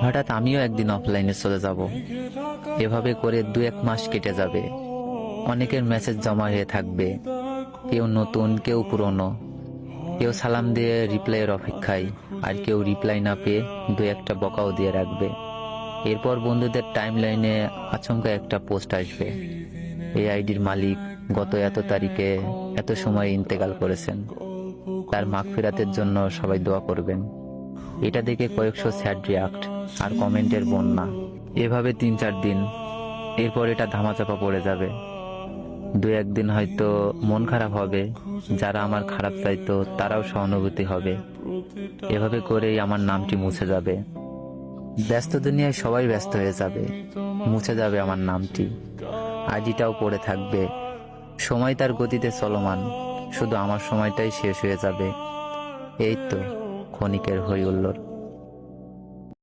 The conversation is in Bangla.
হঠাৎ আমিও একদিন অফলাইনে চলে যাব। এভাবে করে 2-1 মাস কেটে যাবে। অনেকের মেসেজ জমা হয়ে থাকবে, কেউ নতুন, কেউ পুরনো। কেউ সালাম দিয়ে রিপ্লাইয়ের অপেক্ষায়, আর কেউ রিপ্লাই না পেয়ে 2-1টা বকাও দিয়ে রাখবে। এরপর বন্ধুদের টাইম লাইনে আচমকা একটা পোস্ট আসবে, এই আইডির মালিক গত এত তারিখে এত সময় ইন্তেকাল করেছেন, তার মাগফিরাতের জন্য সবাই দোয়া করবেন। এটা দেখে কয়েকশো স্যাড রিয়াক্ট আর কমেন্টের বন্যা। এভাবে 3-4 দিন, এরপর এটা ধামাচাপা পড়ে যাবে। 2-1 দিন হয়তো মন খারাপ হবে, যারা আমার খারাপ চাইতো তারাও সহানুভূতি হবে। এভাবে করেই আমার নামটি মুছে যাবে। ব্যস্ত দুনিয়ায় সবাই ব্যস্ত হয়ে যাবে, মুছে যাবে আমার নামটি, আইডিটাও পড়ে থাকবে। সময় তার গতিতে চলমান, শুধু আমার সময়টাই শেষ হয়ে যাবে। এই তো ক্ষণিকের হই হুল্লোড়।